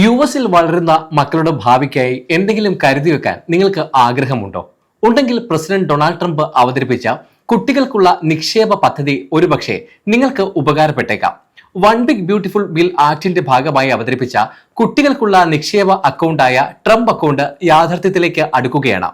യുഎസിൽ വളരുന്ന മക്കളുടെ ഭാവിക്കായി എന്തെങ്കിലും കരുതി വെക്കാൻ നിങ്ങൾക്ക് ആഗ്രഹമുണ്ടോ? ഉണ്ടെങ്കിൽ പ്രസിഡന്റ് ഡൊണാൾഡ് ട്രംപ് അവതരിപ്പിച്ച കുട്ടികൾക്കുള്ള നിക്ഷേപ പദ്ധതി ഒരുപക്ഷെ നിങ്ങൾക്ക് ഉപകാരപ്പെട്ടേക്കാം. വൺ ബിഗ് ബ്യൂട്ടിഫുൾ ബിൽ ആക്ടിന്റെ ഭാഗമായി അവതരിപ്പിച്ച കുട്ടികൾക്കുള്ള നിക്ഷേപ അക്കൗണ്ടായ ട്രംപ് അക്കൗണ്ട് യാഥാർത്ഥ്യത്തിലേക്ക് അടുക്കുകയാണ്.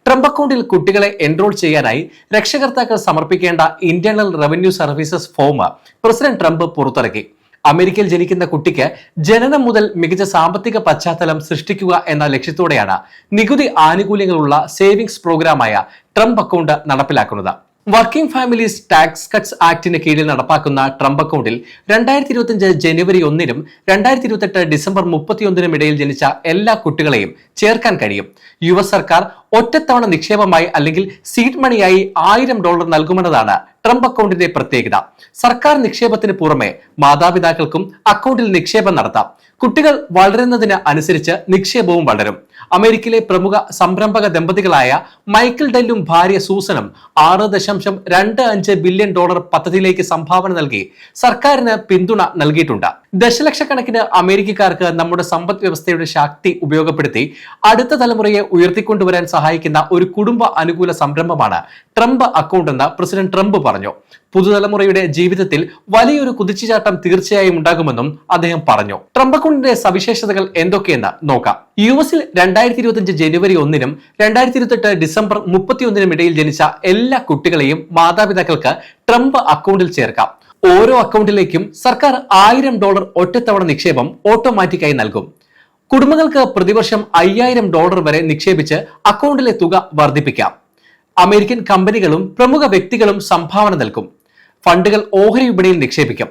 ട്രംപ് അക്കൗണ്ടിൽ കുട്ടികളെ എൻറോൾ ചെയ്യാനായി രക്ഷകർത്താക്കൾ സമർപ്പിക്കേണ്ട internal revenue services form president Trump പുറത്തിറക്കി. അമേരിക്കയിൽ ജനിക്കുന്ന കുട്ടിക്ക് ജനനം മുതൽ മികച്ച സാമ്പത്തിക പശ്ചാത്തലം സൃഷ്ടിക്കുക എന്ന ലക്ഷ്യത്തോടെയാണ് നികുതി ആനുകൂല്യങ്ങളുള്ള സേവിങ്സ് പ്രോഗ്രാമായ ട്രംപ് അക്കൗണ്ട് നടപ്പിലാക്കുന്നത്. വർക്കിംഗ് ഫാമിലീസ് ടാക്സ് കട്ട്സ് ആക്ടിന് കീഴിൽ നടപ്പാക്കുന്ന ട്രംപ് അക്കൗണ്ടിൽ 2025 ജനുവരി 1-നും 2028 ഡിസംബർ 31-നും ഇടയിൽ ജനിച്ച എല്ലാ കുട്ടികളെയും ചേർക്കാൻ കഴിയും. യുഎസ് സർക്കാർ ഒറ്റത്തവണ നിക്ഷേപമായി അല്ലെങ്കിൽ സീഡ് മണിയായി $1000 നൽകുമെന്നതാണ് ട്രംപ് അക്കൗണ്ടിന്റെ പ്രത്യേകത. സർക്കാർ നിക്ഷേപത്തിന് പുറമെ മാതാപിതാക്കൾക്കും അക്കൗണ്ടിൽ നിക്ഷേപം നടത്താം. കുട്ടികൾ വളരുന്നതിന് അനുസരിച്ച് നിക്ഷേപവും വളരും. അമേരിക്കയിലെ പ്രമുഖ സംരംഭക ദമ്പതികളായ മൈക്കിൾ ഡെല്ലും ഭാര്യ സൂസനും $6.25 ബില്യൺ പദ്ധതിയിലേക്ക് സംഭാവന നൽകി സർക്കാരിന് പിന്തുണ നൽകിയിട്ടുണ്ട്. ദശലക്ഷക്കണക്കിന് അമേരിക്കക്കാർക്ക് നമ്മുടെ സമ്പദ് വ്യവസ്ഥയുടെ ശക്തി ഉപയോഗപ്പെടുത്തി അടുത്ത തലമുറയെ ഉയർത്തിക്കൊണ്ടുവരാൻ സഹായിക്കുന്ന ഒരു കുടുംബ അനുകൂല സംരംഭമാണ് ട്രംപ് അക്കൗണ്ട് എന്ന് പ്രസിഡന്റ് ട്രംപ് പറഞ്ഞു. പുതുതലമുറയുടെ ജീവിതത്തിൽ വലിയൊരു കുതിച്ചുചാട്ടം തീർച്ചയായും ഉണ്ടാകുമെന്നും അദ്ദേഹം പറഞ്ഞു. ട്രംപ് അക്കൗണ്ടിന്റെ സവിശേഷതകൾ എന്തൊക്കെയെന്ന് നോക്കാം. യുഎസിൽ 2025 ജനുവരി 1-നും 2028 ഡിസംബർ 31-നും ഇടയിൽ ജനിച്ച എല്ലാ കുട്ടികളെയും മാതാപിതാക്കൾക്ക് ട്രംപ് അക്കൗണ്ടിൽ ചേർക്കാം. ഓരോ അക്കൗണ്ടിലേക്കും സർക്കാർ $1000 ഒറ്റത്തവണ നിക്ഷേപം ഓട്ടോമാറ്റിക്കായി നൽകും. കുടുംബങ്ങൾക്ക് പ്രതിവർഷം $5000 വരെ നിക്ഷേപിച്ച് അക്കൗണ്ടിലെ തുക വർദ്ധിപ്പിക്കാം. അമേരിക്കൻ കമ്പനികളും പ്രമുഖ വ്യക്തികളും സംഭാവന നൽകും. ഫണ്ടുകൾ ഓഹരി വിപണിയിൽ നിക്ഷേപിക്കും.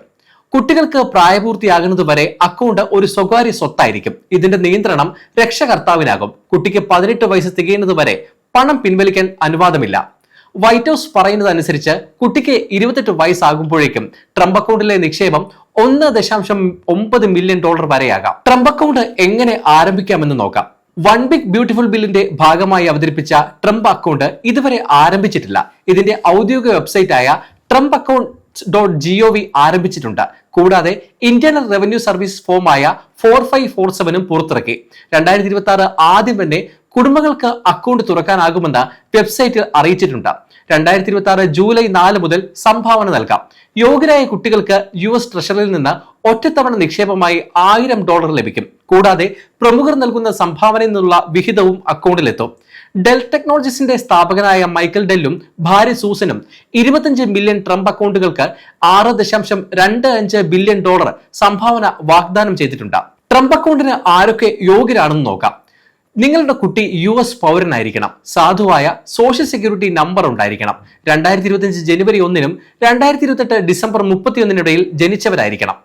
കുട്ടികൾക്ക് പ്രായപൂർത്തിയാകുന്നതുവരെ അക്കൗണ്ട് ഒരു സ്വകാര്യ സ്വത്തായിരിക്കും. ഇതിന്റെ നിയന്ത്രണം രക്ഷകർത്താവിനാകും. കുട്ടിക്ക് 18 വയസ്സ് തികയുന്നതുവരെ പണം പിൻവലിക്കാൻ അനുവാദമില്ല. വൈറ്റ് ഹൗസ് പറയുന്നതനുസരിച്ച് കുട്ടിക്ക് 28 വയസ്സാകുമ്പോഴേക്കും ട്രംപ് അക്കൗണ്ടിലെ നിക്ഷേപം $1.9 മില്യൺ വരെയാകാം. ട്രംപ് അക്കൗണ്ട് എങ്ങനെ ആരംഭിക്കാമെന്ന് നോക്കാം. വൺ ബിഗ് ബ്യൂട്ടിഫുൾ ബില്ലിന്റെ ഭാഗമായി അവതരിപ്പിച്ച ട്രംപ് അക്കൗണ്ട് ഇതുവരെ ആരംഭിച്ചിട്ടില്ല. ഇതിന്റെ ഔദ്യോഗിക വെബ്സൈറ്റായ ട്രംപ് അക്കൗണ്ട് .gov ആരംഭിച്ചിട്ടുണ്ട്. കൂടാതെ ഇന്റേണൽ റവന്യൂ സർവീസ് ഫോമായ 4547 പുറത്തിറക്കി. 2026 ആദ്യം തന്നെ കുടുംബങ്ങൾക്ക് അക്കൗണ്ട് തുറക്കാനാകുമെന്ന് വെബ്സൈറ്റിൽ അറിയിച്ചിട്ടുണ്ട്. 2026 ജൂലൈ 4 മുതൽ സംഭാവന നൽകാം. യോഗ്യരായ കുട്ടികൾക്ക് യുഎസ് ട്രഷറിയിൽ നിന്ന് ഒറ്റത്തവണ നിക്ഷേപമായി $1000 ലഭിക്കും. കൂടാതെ പ്രമുഖർ നൽകുന്ന സംഭാവനയിൽ നിന്നുള്ള വിഹിതവും അക്കൗണ്ടിലെത്തും. ഡെൽ ടെക്നോളജീസിന്റെ സ്ഥാപകനായ മൈക്കിൾ ഡെല്ലും ഭാര്യ സൂസനും 25 മില്യൺ ട്രംപ് അക്കൗണ്ടുകൾക്ക് $6.25 ബില്യൺ സംഭാവന വാഗ്ദാനം ചെയ്തിട്ടുണ്ട്. ട്രംപ് അക്കൗണ്ടിന് ആരൊക്കെ യോഗ്യരാണെന്ന് നോക്കാം. നിങ്ങളുടെ കുട്ടി യുഎസ് പൗരനായിരിക്കണം. സാധുവായ സോഷ്യൽ സെക്യൂരിറ്റി നമ്പർ ഉണ്ടായിരിക്കണം. 2025 ജനുവരി 1-നും 2028 ഡിസംബർ 31-നും ഇടയിൽ ജനിച്ചവരായിരിക്കണം.